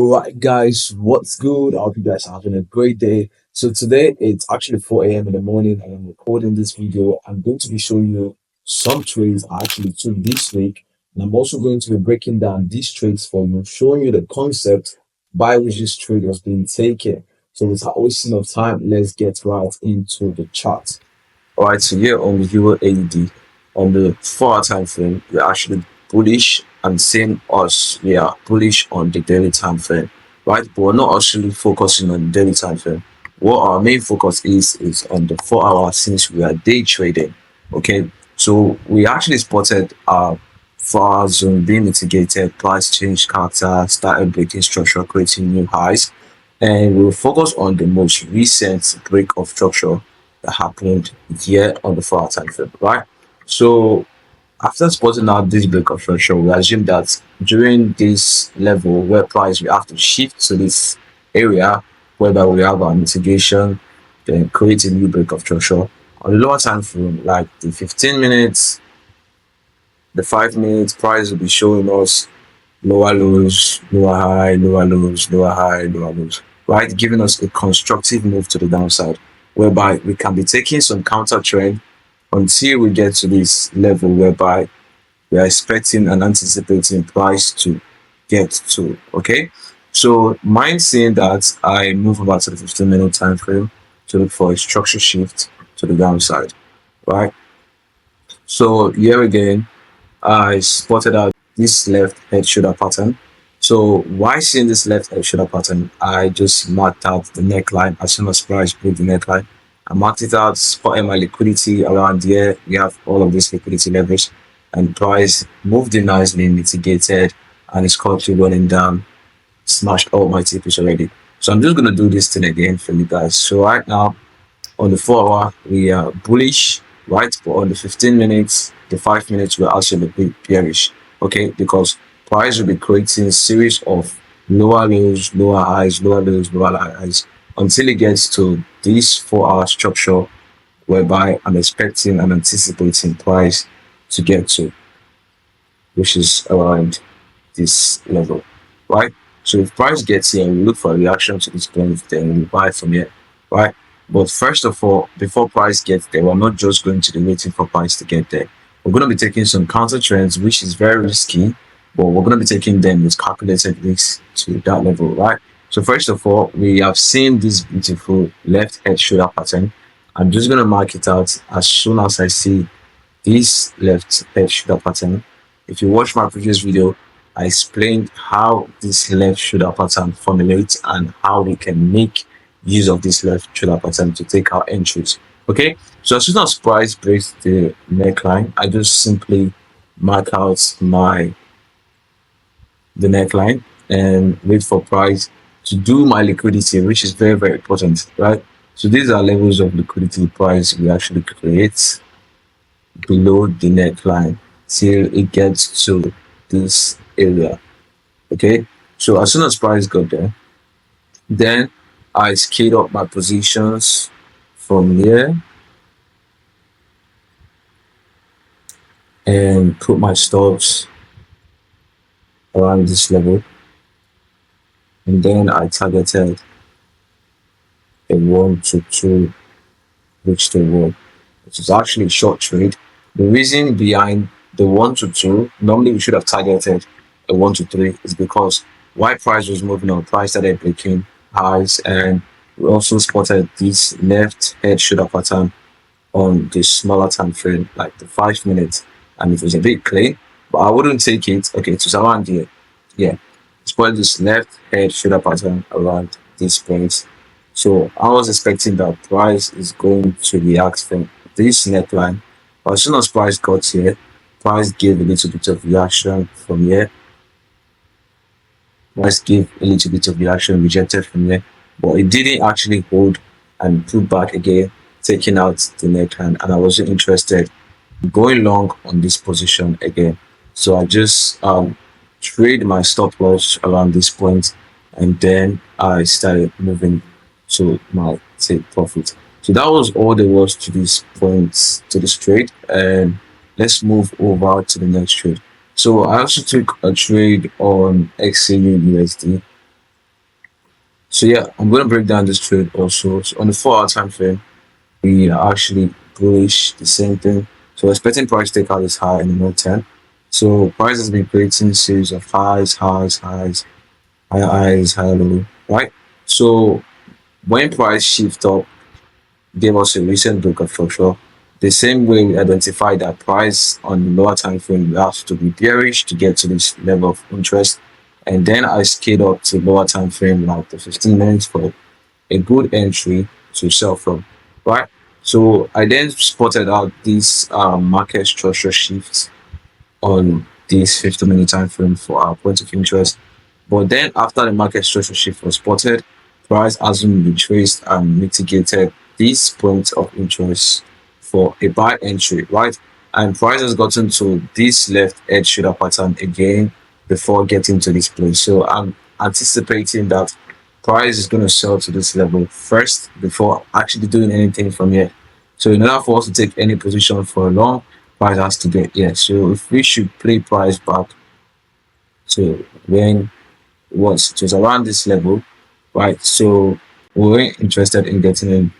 Alright guys, what's good? I hope you guys are having a great day. So today it's actually 4 a.m. in the morning and I'm recording this video. I'm going to be showing you some trades I actually took this week, and I'm also going to be breaking down these trades for you, showing you the concept by which this trade was being taken. So without wasting of time, let's get right into the chart. Alright, so here on the Euro AUD, on the 4-hour time frame, we're actually bullish, and same as we are bullish on the daily time frame, right? But we're not actually focusing on the daily time frame. What our main focus is on the 4-hour, since we are day trading. Okay, so we actually spotted our 4-hour zone being mitigated, price change character, started breaking structure, creating new highs, and we'll focus on the most recent break of structure that happened here on the 4-hour time frame, right? So after spotting out this break of structure, we assume that during this level where price, we have to shift to this area whereby we have our mitigation, then create a new break of structure on the lower time frame, like the 15 minutes, the 5 minutes. Price will be showing us lower lows, lower high, lower lows, lower high, lower lows, right? Giving us a constructive move to the downside, whereby we can be taking some counter trend until we get to this level whereby we are expecting and anticipating price to get to. Okay, so mind seeing that, I move about to the 15-minute time frame to look for a structure shift to the downside, right? So here again, I spotted out this left head shoulder pattern. So why seeing this left head shoulder pattern, I just marked out the neckline. As soon as price broke the neckline, I marked it out, spotting my liquidity around here. We have all of these liquidity levels, and price moved in nicely, mitigated, and it's currently running down, smashed all my TPs already. So I'm just going to do this thing again for you guys. So right now on the 4-hour, we are bullish, right? But on the 15 minutes, the 5 minutes, we're actually a bit bearish, okay? Because price will be creating a series of lower lows, lower highs, lower lows, lower highs, until it gets to this 4-hour structure, whereby I'm expecting and anticipating price to get to, which is around this level, right? So if price gets here and we look for a reaction to this point, then we buy from here, right? But first of all, before price gets there, we're not just going to be waiting for price to get there. We're going to be taking some counter trends, which is very risky, but we're going to be taking them with calculated risks to that level, right? So first of all, we have seen this beautiful left head shoulder pattern. I'm just going to mark it out as soon as I see this left head shoulder pattern. If you watch my previous video, I explained how this left shoulder pattern formulates and how we can make use of this left shoulder pattern to take our entries. Okay, so as soon as price breaks the neckline, I just simply mark out the neckline and wait for price to do my liquidity, which is very, very important, right? So these are levels of liquidity price we actually create below the neckline till it gets to this area. Okay, so as soon as price got there, then I scaled up my positions from here and put my stops around this level, and then I targeted a 1 to 2 reach the wall, which is actually a short trade. The reason behind the 1 to 2, normally we should have targeted a 1 to 3, is because while price was moving on, price started breaking highs, and we also spotted this left head shoulder pattern on the smaller time frame, like the 5 minutes, and it was a bit clean, but I wouldn't take it. Okay, it was around here. Yeah, spotted this left head shoulder pattern around this point. So I was expecting that price is going to react from this neckline. But as soon as price got here, price gave a little bit of reaction from here. Price gave a little bit of reaction, rejected from here, but it didn't actually hold and put back again, taking out the neckline, and I wasn't interested in going long on this position again. So I just trade my stop loss around this point, and then I started moving to my take profit. So that was all there was to this point, to this trade, and let's move over to the next trade. So I also took a trade on XAU USD. So yeah, I'm going to break down this trade also. So on the 4 hour time frame, we are actually bullish, the same thing. So expecting price takeout is high in the mode 10. So price has been creating series of highs, higher highs, higher low, right? So when price shift up, gave us a recent break of structure. The same way we identify that price on the lower time frame, we have to be bearish to get to this level of interest. And then I scaled up to lower time frame like the 15 minutes for a good entry to sell from, right? So I then spotted out these market structure shifts on this 50-minute time frame for our point of interest. But then after the market structure shift was spotted, price hasn't retraced and mitigated this point of interest for a buy entry, right? And price has gotten to this left edge shoulder pattern again before getting to this place. So I'm anticipating that price is going to sell to this level first before actually doing anything from here. So in order for us to take any position for a long, price has to get here. So if we should play price back to when it was around this level, right? So we weren't interested in getting in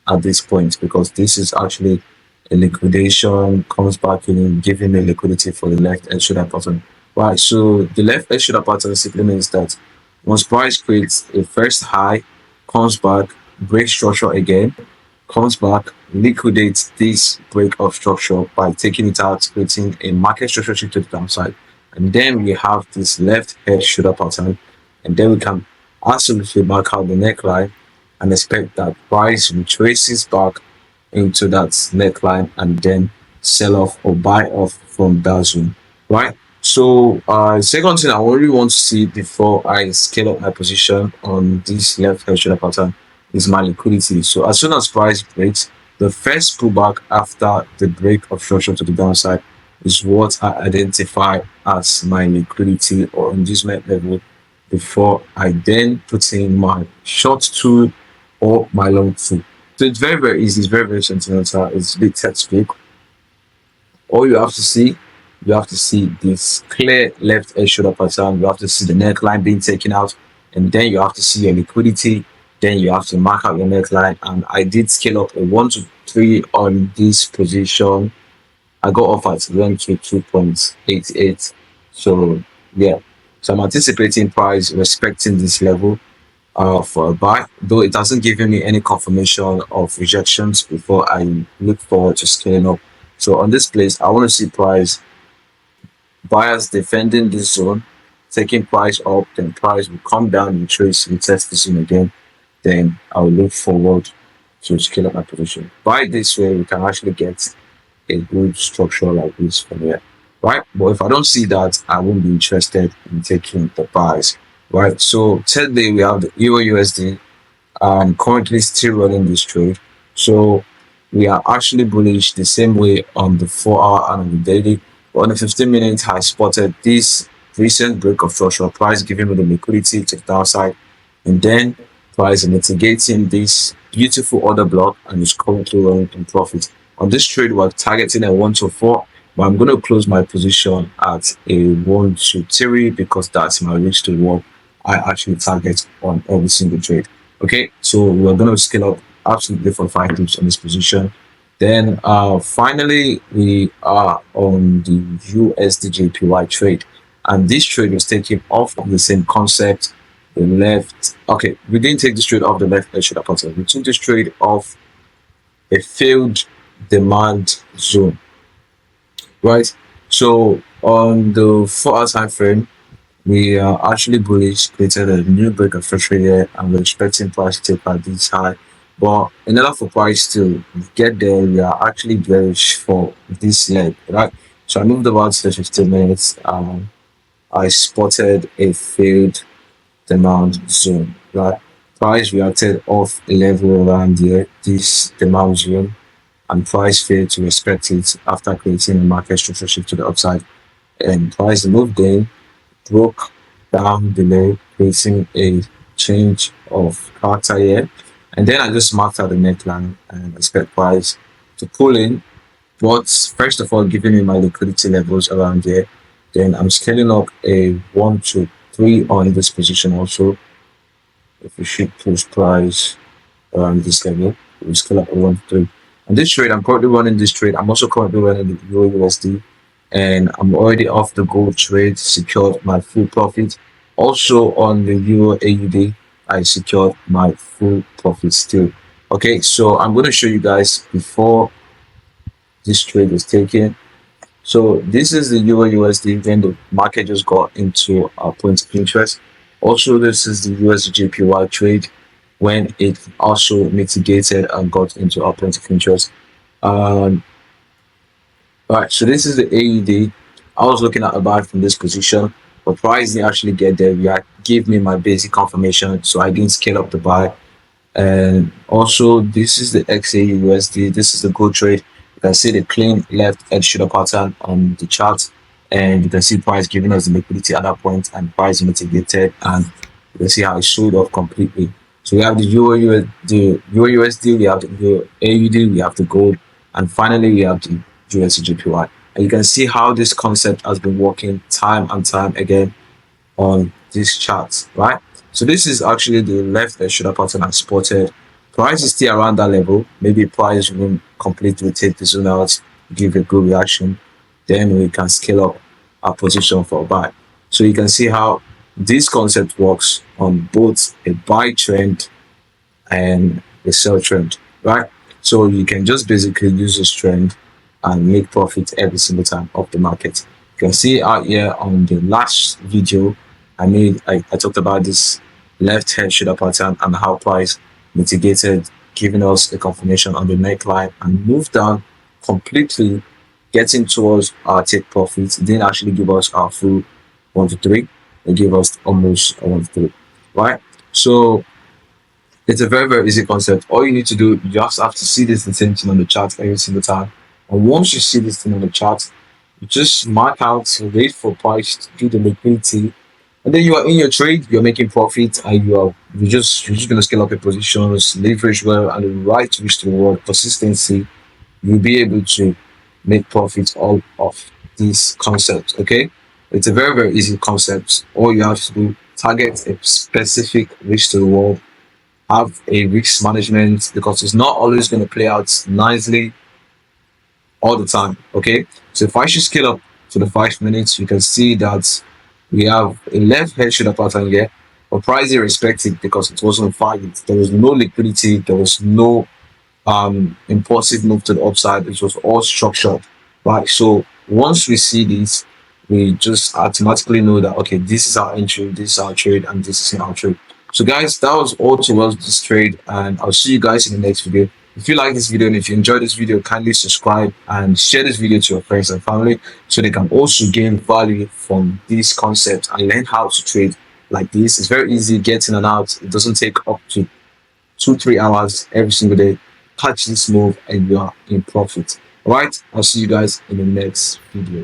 at this point because this is actually a liquidation, comes back in giving the liquidity for the left edge shoulder pattern. Right. So the left edge shoulder pattern simply means that once price creates a first high, comes back, breaks structure again, comes back, liquidates this break of structure by taking it out, creating a market structure shift to the downside. And then we have this left head shoulder pattern. And then we can absolutely mark out the neckline and expect that price retraces back into that neckline and then sell off or buy off from that zone, right? So second thing I really want to see before I scale up my position on this left hand shoulder pattern is my liquidity. So as soon as price breaks, the first pullback after the break of structure to the downside is what I identify as my liquidity or inducement level before I then put in my short tool or my long tool. So it's very, very easy. It's very, very sentimental. It's a bit textbook. All you have to see this clear left edge shoulder pattern. You have to see the neckline being taken out, and then you have to see your liquidity. Then you have to mark out your neckline. And I did scale up a 1 to 3 on this position. I got off at 1 to 2.88. So yeah. So I'm anticipating price respecting this level for a buy, though it hasn't given me any confirmation of rejections before I look forward to scaling up. So on this place, I want to see price buyers defending this zone, taking price up, then price will come down and trace and test this zone again. Then I will look forward to scale up my position. By this way, we can actually get a good structure like this from here, right? But if I don't see that, I won't be interested in taking the buys, right? So thirdly, we have the Euro USD. Currently still running this trade. So we are actually bullish the same way on the 4 hour and on the daily. But on the 15 minutes, I spotted this recent break of structural price giving me the liquidity to the downside. And then price mitigating this beautiful order block and is currently running in profit. On this trade, we're targeting a 1 to 4, but I'm going to close my position at a 1 to 3 because that's my reach to work I actually target on every single trade. Okay, so we're going to scale up absolutely for 5 tips on this position. Then finally, we are on the USDJPY trade, and this trade was taken off of the same concept. The left, okay, we didn't take this trade off the left edge shoulder pattern. We took this trade off a failed demand zone, right? So on the 4 hour time frame, we are actually bullish, created a new break of structure here, and we're expecting price to take out this high. But in order for price to get there, we are actually bearish for this leg, right? So I moved about to the 15 minutes. I spotted a failed demand zone, right? Price reacted off a level around here, this demand zone, and price failed to respect it after creating a market structure shift to the upside. And price moved in, broke down below, creating a change of character here. And then I just marked out the neckline and expect price to pull in. But first of all, giving me my liquidity levels around here. Then I'm scaling up a 1 to 3 on this position also. if we should push price around this level, we scale up around 3. And this trade, I'm currently running this trade. I'm also currently running the Euro USD, and I'm already off the gold trade, secured my full profit. Also on the Euro AUD, I secured my full profit still. Okay, so I'm going to show you guys before this trade was taken. So this is the Euro USD when the market just got into a point of interest. Also, this is the USD JPY trade when it also mitigated and got into a point of interest. Um, all right, so this is the AUD. I was looking at a buy from this position, but price didn't actually get there. Yeah, give me my basic confirmation, so I didn't scale up the buy. And also, this is the XAUSD. This is the gold trade. You can see the clean left edge shoulder pattern on the chart, and you can see price giving us the liquidity at that point, and price mitigated, and you can see how it sold off completely. So we have the Euro USD, we have the Euro AUD, we have the gold, and finally we have the USD JPY. And you can see how this concept has been working time and time again on this chart, right? So this is actually the left edge shoulder pattern I spotted. Price is still around that level. Maybe price will completely take the zone out, give a good reaction. Then we can scale up our position for a buy. So you can see how this concept works on both a buy trend and a sell trend, right? So you can just basically use this trend and make profit every single time of the market. You can see out here on the last video I talked about this left hand shoulder pattern and how price mitigated, giving us a confirmation on the neckline and moved down completely, getting towards our take profits. It didn't actually give us our full 1 to 3. It gave us almost 1 to 3, right? So it's a very, very easy concept. All you need to do, you just have to see this thing on the chart every single time. And once you see this thing on the chart, you just mark out, wait for price to do the liquidity, and then you are in your trade, you're making profit, and you're just gonna scale up your positions, leverage well, and the right risk to reward consistency. You'll be able to make profits all of these concepts. Okay, it's a very, very easy concept. All you have to do, target a specific risk to reward, have a risk management, because it's not always going to play out nicely all the time. Okay, so if I should scale up to the 5 minutes, you can see that we have a left head shoulder pattern here, but price irrespective because it wasn't fired. There was no liquidity, there was no impulsive move to the upside. It was all structured, right? So once we see this, we just automatically know that okay, this is our entry, this is our trade, and this is our trade. So guys, that was all towards this trade, and I'll see you guys in the next video. If you like this video and if you enjoyed this video, kindly subscribe and share this video to your friends and family so they can also gain value from these concepts and learn how to trade like this. It's very easy, getting and out. It doesn't take up to 2-3 hours every single day. Catch this move and you are in profit. All right, I'll see you guys in the next video.